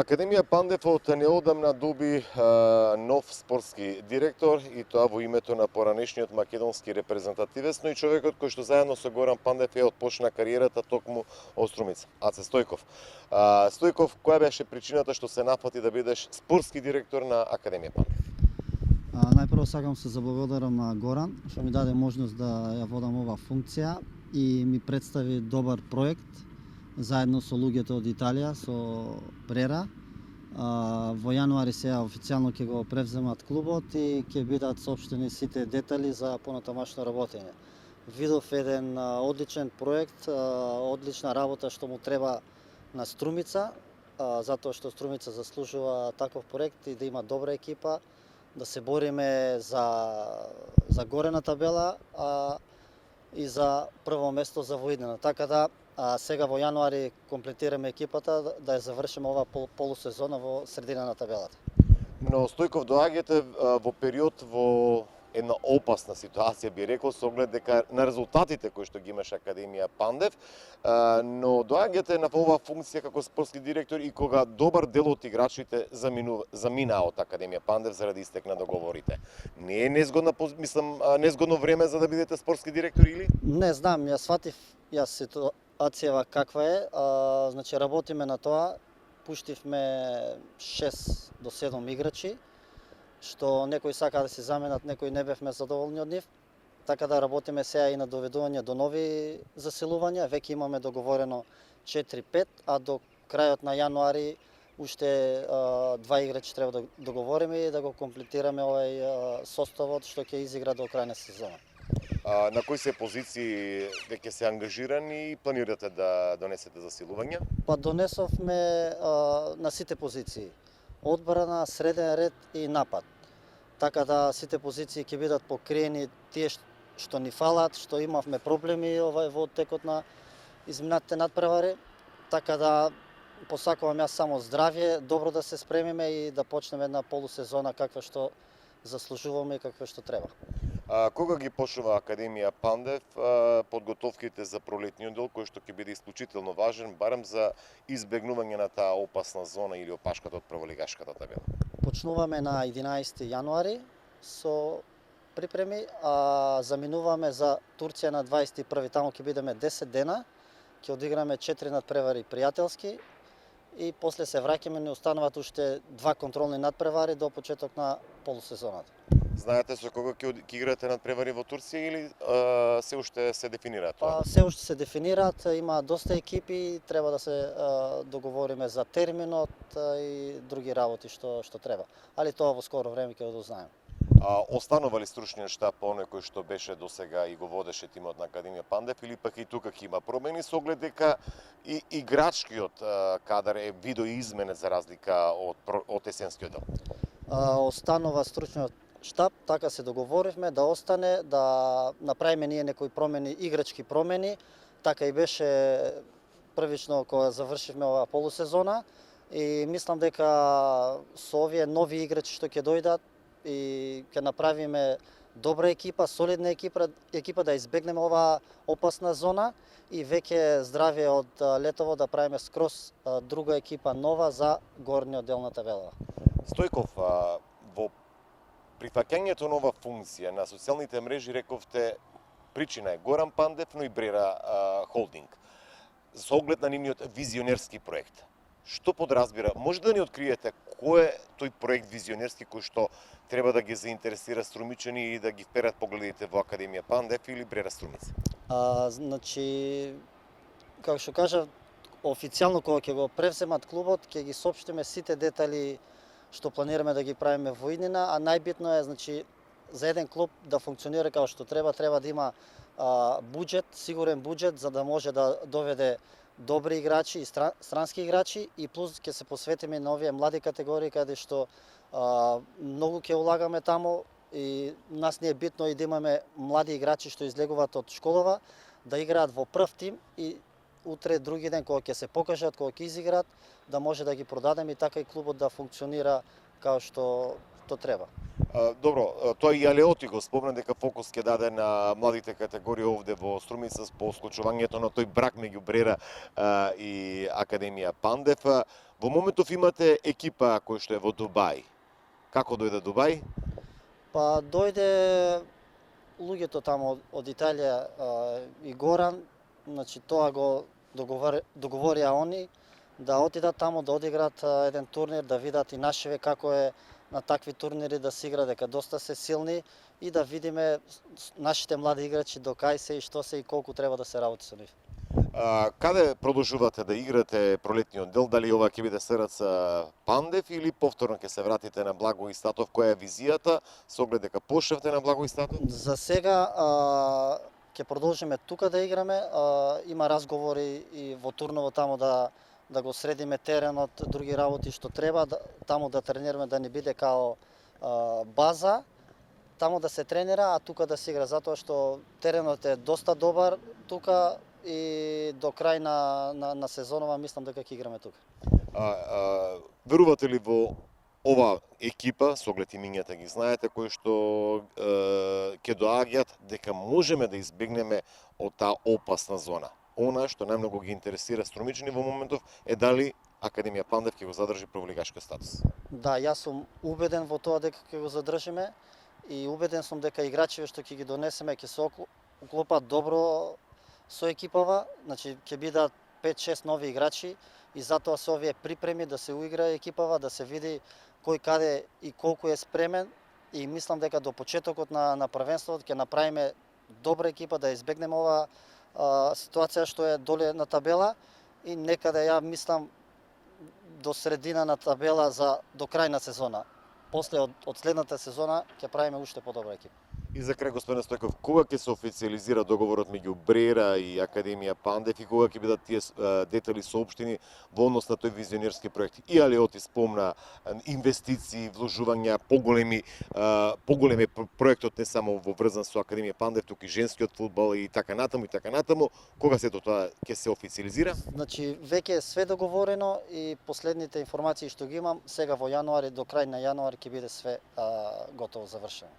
Академија Пандев од неодамна доби нов спортски директор и тоа во името на поранешниот македонски репрезентативец, но и човекот кој што заедно со Горан Пандев отпочна кариерата токму од Струмица, Аце Стојков. Стојков, која беше причината што се нафати да бидеш спортски директор на Академија Пандев? Најпрво сакам се заблагодарам на Горан што ми даде можност да ја водам оваа функција и ми представи добар проект заедно со луѓето од Италија, со Брера. Во јануари сега официјално ќе го превземат клубот и ќе бидат соопштени сите детали за понатамашно работење. Видов еден одличен проект, одлична работа што му треба на Струмица, затоа што Струмица заслужува таков проект и да има добра екипа, да се бориме за горе на табела и за прво место за воиднина. Така да сега во јануари комплетираме екипата да ја завршиме ова полусезона во средина на табелата. Но Стојков, доаѓате во период во една опасна ситуација, би рекол, со оглед дека на резултатите кои што ги имаше Академија Пандев, но доаѓате на оваа функција како спортски директор и кога добар дел од играчите замина од Академија Пандев заради истек на договорите. Не е незгодно време за да бидете спортски директор или? Не знам, ја сватив ситуацијава каква е, значи работиме на тоа, пуштивме 6 до 7 играчи, што некои сака да се заменат, некои не бевме задоволни од нив. Така да работиме сега и на доведување до нови заселувања. Веќе имаме договорено 4-5, а до крајот на јануари уште 2 играчи треба да договориме и да го комплетираме овај составот што ќе изигра до крај на сезона. На кои се позиции веќе се ангажирани и планирате да донесете засилувања? Па донесовме на сите позиции. Одбрана, среден ред и напад. Така да сите позиции ќе бидат покриени тие што ни фалат, што имавме проблеми во текот на изминатите надпревари. Така да посакувам јас само здравје, добро да се спремиме и да почнеме една полусезона каква што заслужуваме и каква што треба. Кога ги почнува Академија Пандев подготовките за пролетниот дел, кој што ќе биде исклучително важен, барем за избегнување на таа опасна зона или опашката од прволигашката табела? Почнуваме на 11 јануари со припреми, а заминуваме за Турција на 21. Таму ќе бидеме 10 дена, ќе одиграме 4 надпревари пријателски и после се враќаме, не остануваат уште 2 контролни надпревари до почеток на полусезоната. Знаете со кого ќе играте надпревари во Турција или се уште се дефинираат тоа? Се уште се дефинираат, има доста екипи, треба да се договориме за терминот и други работи што треба. Али тоа во скоро време ќе го дознаеме. Останува ли стручниот штаб оној кој што беше досега и го водеше тимот на Академија Пандев или пак и тука ќе има промени со оглед дека и играчкиот кадар е видоизменет за разлика од есенскиот дел? Останува стручниот штаб, така се договоривме да остане, да направиме ние некои промени, играчки промени. Така и беше првично кога завршивме оваа полусезона и мислам дека со овие нови играчи што ќе дојдат и ќе направиме добра екипа, солидна екипа да избегнеме оваа опасна зона и веќе здравје од летово да правиме скроз друга екипа нова за горниот дел на табелава. Стојков, во прифаќањето на ова функција на социјалните мрежи рековте причина е Горан Пандев, но и Брера Холдинг. Со оглед на нивниот визионерски проект. Што подразбира? Може да ни откриете кој е тој проект визионерски кој што треба да ги заинтересира струмичани и да ги вперат погледите во Академија Пандев или Брера Струмица? Значи, како што кажав, официјално кога ќе го превземат клубот, ќе ги соопштиме сите детали што планираме да ги правиме во иднина, а најбитно е, значи, за еден клуб да функционира како што треба да има буџет, сигурен буџет за да може да доведе добри играчи и странски играчи и плюс ќе се посветиме на овие млади категории каде што многу ќе улагаме таму и нас не е битно и да имаме млади играчи што излегуваат од школова да играат во прв тим и утре други ден кога ќе се покажат, кога ќе изиграат, да може да ги продадеме и така и клубот да функционира како што што треба. Добро, тоа и Алеоти го спомна дека фокус ќе даде на младите категории овде во Струмица по склучувањето на тој брак меѓу Брера и Академија Пандев. Во моментов имате екипа која што е во Дубај. Како дојде Дубај? Па дојде луѓето таму од Италија и Горан, значи тоа го договорија они да отидат таму да одиграат еден турнир, да видат и нашиве како е на такви турнири да се игра, дека доста се силни и да видиме нашите млади играчи до кај се и што се и колку треба да се работи со нив. Каде продолжувате да играте пролетниот дел? Дали ова ќе биде СРЦ Пандев или повторно ќе се вратите на Благој Статов? Која е визијата со оглед дека пошевте на Благој Статов? За сега ќе продолжиме тука да играме. Има разговори и во Турново таму да го средиме теренот, други работи што треба, таму да тренираме, да не биде као база, таму да се тренира, а тука да се игра, затоа што теренот е доста добар тука и до крај на сезонова мислам дека ќе играме тука. Верувате ли во ова екипа, со оглед имињата ги знаете, кои што ќе доаѓаат, дека можеме да избегнеме од таа опасна зона? Она што најмногу ги интересира струмичани во моментов е дали Академија Пандев ќе го задржи прволигашки статус. Да, јас сум убеден во тоа дека ќе го задржиме и убеден сум дека играчите што ќе ги донесеме ќе се уклопат добро со екипава, значи ќе бидат 5-6 нови играчи и затоа се овие припреми да се уигра екипава, да се види кој каде и колку е спремен и мислам дека до почетокот на првенството ќе направиме добра екипа да избегнеме ова ситуација што е доле на табела и некаде ја мислам до средина на табела до крај на сезона. После од следната сезона ќе правиме уште подобра екипа. И за крај, господин Стојков, кога ќе се официализира договорот меѓу Брера и Академија Пандев и кога ќе бидат тие детали соопштени во однос на тој визионерски проект? И Алеоти спомна инвестиции, вложувања, поголем е проектот не само во врзан со Академија Пандев, туку и женскиот фудбал и така натаму. Кога сето тоа ќе се официализира? Значи, веќе е све договорено и последните информации што ги имам, сега во јануари, до крај на јануари ќе биде све готово завршено.